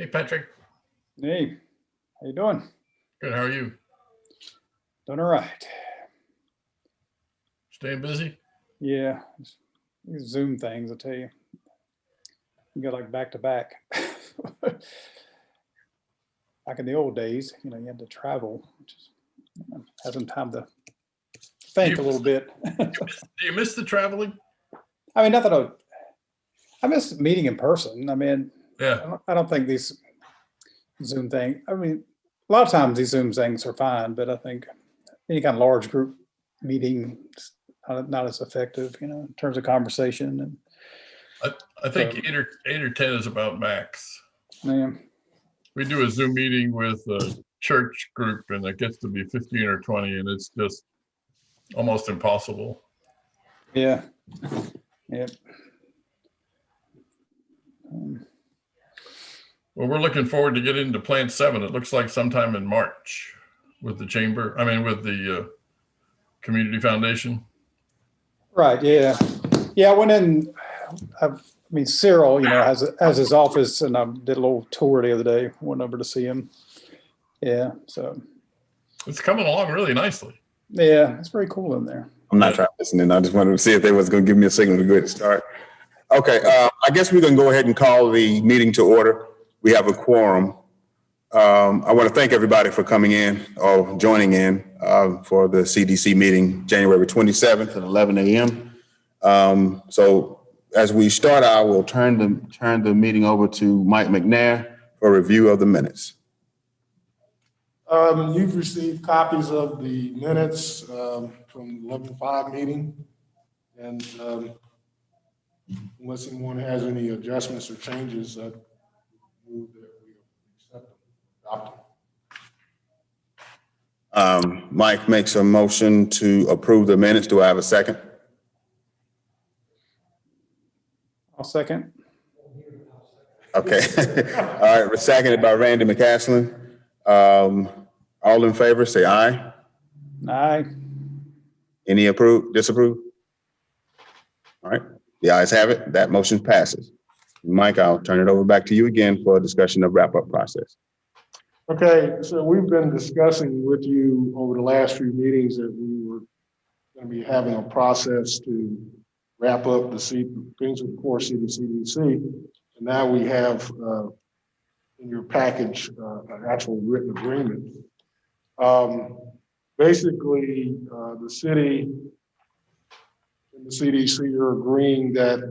Hey, Patrick. Hey, how you doing? Good. How are you? Doing all right. Staying busy? Yeah, these Zoom things, I tell you, you got like back to back. Back in the old days, you had to travel, which is having time to think a little bit. Do you miss the traveling? I mean, not that I miss meeting in person. I mean, Yeah. I don't think these Zoom thing. I mean, a lot of times these Zoom things are fine, but I think any kind of large group meeting is not as effective, in terms of conversation. And I think eight or 10 is about max. man, We do a Zoom meeting with a church group and it gets to be 15 or 20 and it's just almost impossible. yeah, yeah. Well, we're looking forward to getting into Plant 7. It looks like sometime in March with the chamber, with the community foundation. Right. Yeah. Yeah. I went in, Cyril, has his office, and I did a little tour the other day, went over to see him. Yeah. So it's coming along really nicely. Yeah. It's very cool in there. I'm not trying to listen in. I just wanted to see if they was going to give me a signal to go ahead and start. Okay. I guess we're going to go ahead and call the meeting to order. We have a quorum. I want to thank everybody for coming in or joining in for the CDC meeting, January 27th at 11 a.m. So as we start, I will turn the meeting over to Mike McNair for a review of the minutes. You've received copies of the minutes from the 11/5 meeting, and unless anyone has any adjustments or changes, I move that we accept them, adopt them. Mike makes a motion to approve the minutes. Do I have a second? I'll second. Okay. All right. Seconded by Randy McCaslin. All in favor, say aye. Aye. Any disapprove? All right. The ayes have it. That motion passes. Mike, I'll turn it over back to you again for a discussion of wrap-up process. Okay, so we've been discussing with you over the last few meetings that we were going to be having a process to wrap up the things with the core CDC. And now we have in your package an actual written agreement. Basically, the city and the CDC are agreeing that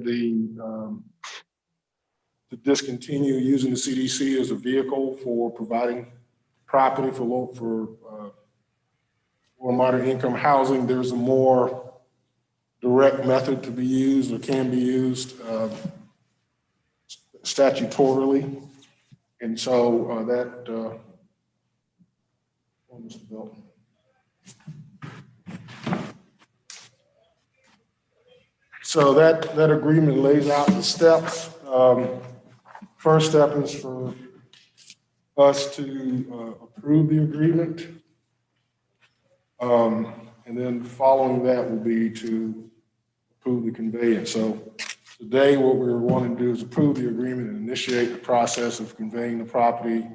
to discontinue using the CDC as a vehicle for providing property for low or moderate income housing. There's a more direct method to be used or can be used statutorily. And so Mr. Belton. So that agreement lays out the steps. First step is for us to approve the agreement. And then following that will be to approve the conveyance. So today what we're wanting to do is approve the agreement and initiate the process of conveying the property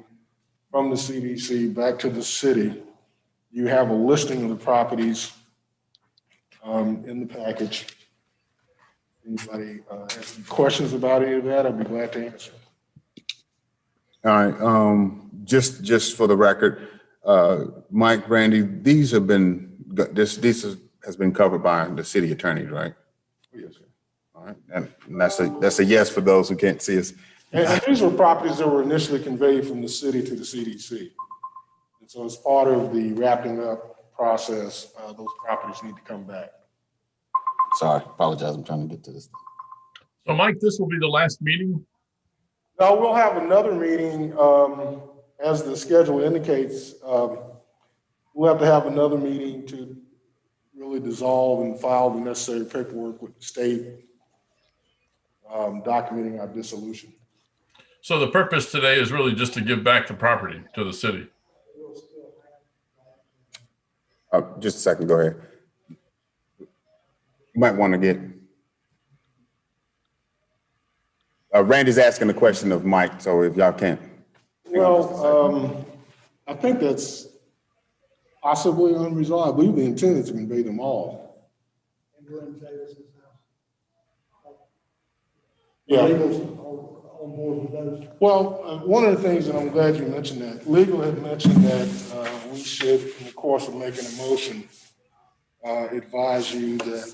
from the CDC back to the city. You have a listing of the properties in the package. Anybody has any questions about any of that? I'd be glad to answer. All right. Just for the record, Mike, Randy, this has been covered by the city attorney, right? Yes. All right. And that's a yes for those who can't see us. And these were properties that were initially conveyed from the city to the CDC. And so as part of the wrapping up process, those properties need to come back. Sorry, apologize. I'm trying to get to this. So Mike, this will be the last meeting? Now we'll have another meeting, as the schedule indicates. We'll have to have another meeting to really dissolve and file the necessary paperwork with the state, documenting our dissolution. So the purpose today is really just to give back the property to the city. Just a second, go ahead. You might want to get, Randy's asking a question of Mike, so if y'all can't Well, I think that's possibly unresolved. I believe the intent is to convey them all. Yeah. On board with those. Well, one of the things, and I'm glad you mentioned that, legal had mentioned that we should, in the course of making a motion, advise you that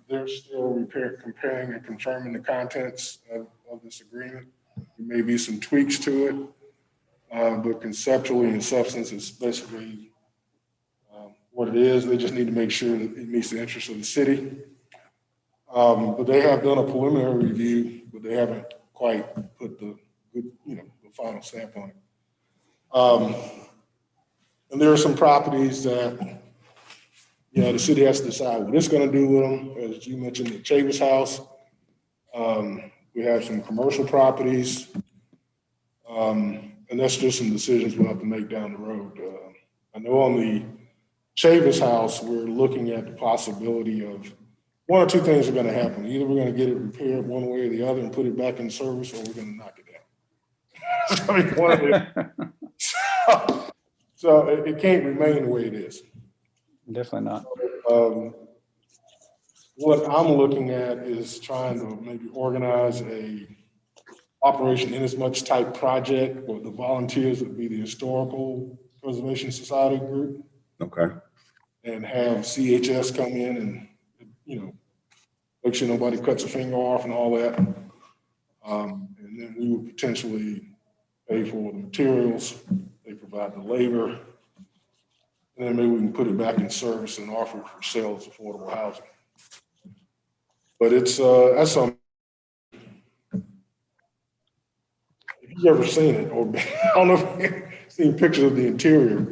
they're still comparing and confirming the contents of this agreement. There may be some tweaks to it, but conceptually and substance is basically what it is. They just need to make sure that it meets the interests of the city. But they have done a preliminary review, but they haven't quite put the final stamp on it. And there are some properties that, the city has to decide what it's going to do with them. As you mentioned, the Chavis House. We have some commercial properties. And that's just some decisions we'll have to make down the road. I know on the Chavis House, we're looking at the possibility of one or two things are going to happen. Either we're going to get it repaired one way or the other and put it back in service, or we're going to knock it down. I mean, one of the, so it can't remain the way it is. Definitely not. What I'm looking at is trying to maybe organize a Operation Inasmuch type project where the volunteers would be the Historical Preservation Society group. Okay. And have CHS come in and, make sure nobody cuts a finger off and all that. And then we would potentially pay for the materials. They provide the labor. And then maybe we can put it back in service and offer it for sale as affordable housing. But it's, that's something. If you've ever seen it, or I don't know if you've seen pictures of the interior,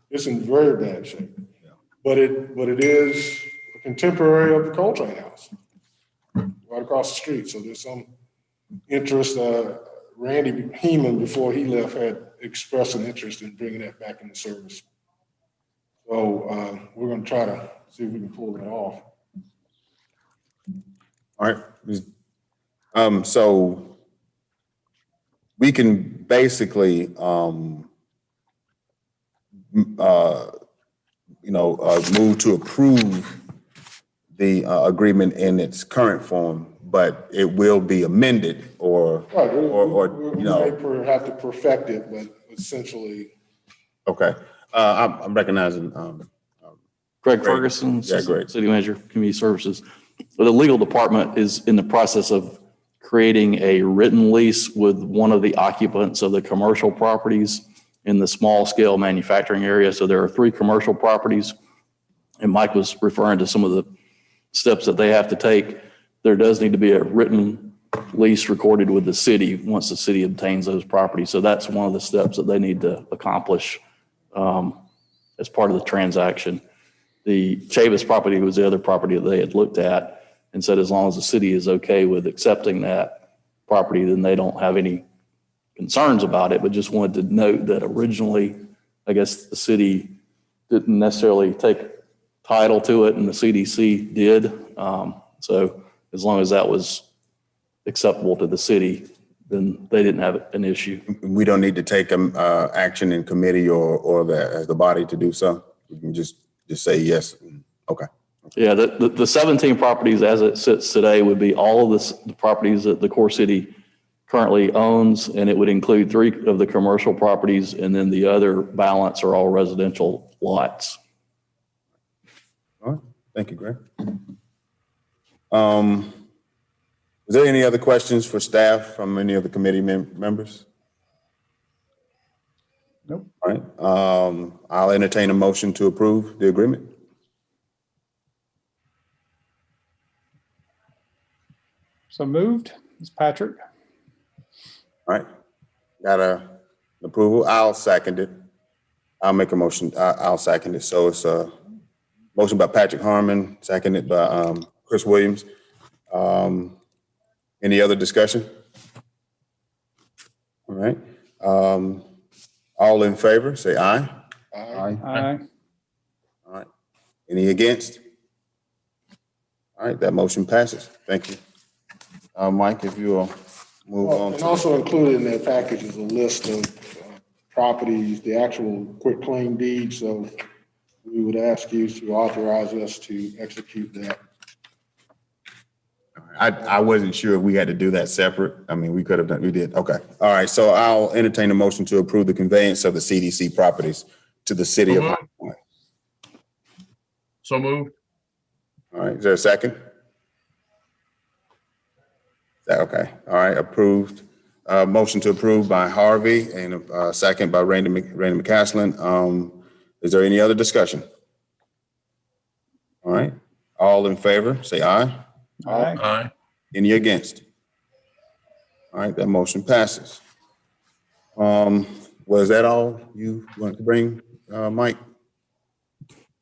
it's in very bad shape. Yeah. But it is a contemporary of the Coltrane House, right across the street. So there's some interest. Randy Heeman, before he left, had expressed an interest in bringing that back into service. So we're going to try to see if we can pull that off. All right. So we can basically, move to approve the agreement in its current form, but it will be amended or we may have to perfect it, but essentially. Okay. I'm recognizing Greg Ferguson, Yeah, great. City Manager, Community Services. The legal department is in the process of creating a written lease with one of the occupants of the commercial properties in the small scale manufacturing area. So there are 3 commercial properties, and Mike was referring to some of the steps that they have to take. There does need to be a written lease recorded with the city once the city obtains those properties. So that's one of the steps that they need to accomplish as part of the transaction. The Chavis property was the other property that they had looked at and said as long as the city is okay with accepting that property, then they don't have any concerns about it, but just wanted to note that originally, I guess the city didn't necessarily take title to it and the CDC did. So as long as that was acceptable to the city, then they didn't have an issue. We don't need to take action in committee or as the body to do so. We can just say yes. Okay. Yeah, the 17 properties as it sits today would be all of the properties that the core city currently owns, and it would include 3 of the commercial properties, and then the other balance are all residential lots. All right. Thank you, Greg. Is there any other questions for staff from any of the committee members? Nope. All right. I'll entertain a motion to approve the agreement. So moved. It's Patrick. All right. Got an approval. I'll second it. I'll make a motion. I'll second it. So it's a motion by Patrick Harmon, seconded by Chris Williams. Any other discussion? All right. All in favor, say aye. Aye. Aye. All right. Any against? All right, that motion passes. Thank you. Mike, if you will move on. And also included in that package is a list of properties, the actual quitclaim deed. So we would ask you to authorize us to execute that. I wasn't sure if we had to do that separate. I mean, we could have done, we did. Okay. All right. So I'll entertain a motion to approve the conveyance of the CDC properties to the city of So High moved. Point. So moved. All right. Is there a second? Is that okay? All right. Approved. Motion to approve by Harvey and a second by Randy McCaslin. Is there any other discussion? All right. All in favor, say aye. All right. Aye. Any against? All right, that motion passes. Was that all you want to bring, Mike?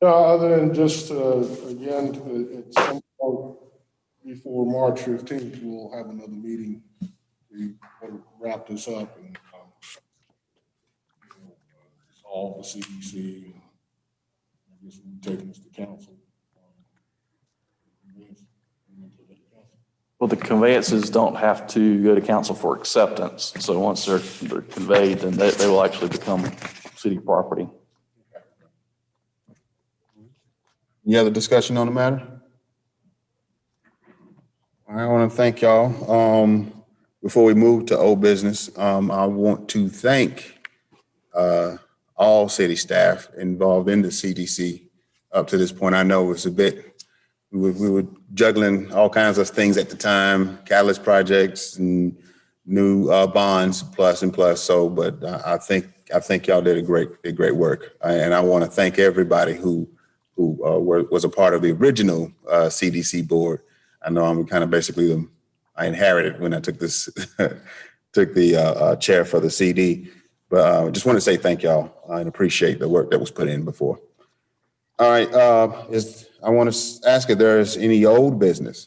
Other than just, again, at some point before March 15th, we'll have another meeting to wrap this up and solve the CDC. And I guess we'll take this to council. Well, the conveyances don't have to go to council for acceptance. So once they're conveyed, then they will actually become city property. Any other discussion on the matter? I want to thank y'all. Before we move to old business, I want to thank all city staff involved in the CDC up to this point. I know it was a bit, we were juggling all kinds of things at the time, catalyst projects and new bonds, plus and plus. So, but I think y'all did great work. And I want to thank everybody who was a part of the original CDC board. I know I'm kind of basically I inherited when I took this, took the chair for the CD. But I just want to say thank y'all and appreciate the work that was put in before. All right, I want to ask if there's any old business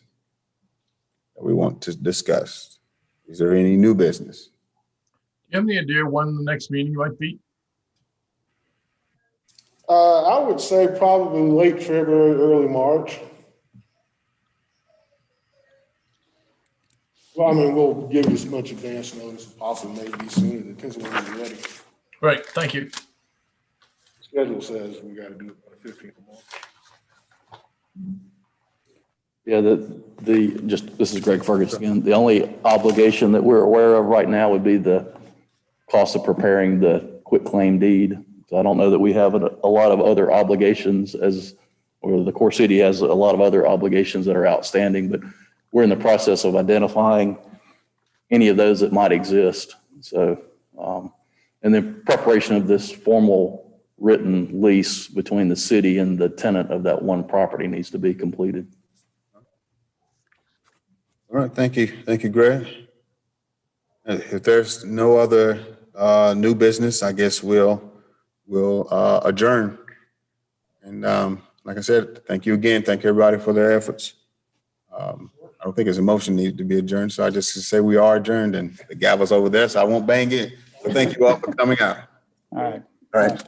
that we want to discuss. Is there any new business? Do you have any idea when the next meeting might be? I would say probably late February, early March. Well, I mean, we'll give you as much advance notice as possible, maybe sooner, depends on when you're ready. Right, thank you. Schedule says we got to do it by the 15th of March. Yeah, this is Greg Ferguson again. The only obligation that we're aware of right now would be the cost of preparing the quitclaim deed. So I don't know that we have a lot of other obligations or the core city has a lot of other obligations that are outstanding, but we're in the process of identifying any of those that might exist. So, and then preparation of this formal written lease between the city and the tenant of that one property needs to be completed. All right, thank you. Thank you, Greg. If there's no other new business, I guess we'll adjourn. And like I said, thank you again. Thank everybody for their efforts. I don't think there's a motion needed to be adjourned, so I just say we are adjourned, and the gavel's over there, so I won't bang it. So thank you all for coming out. All right. All right.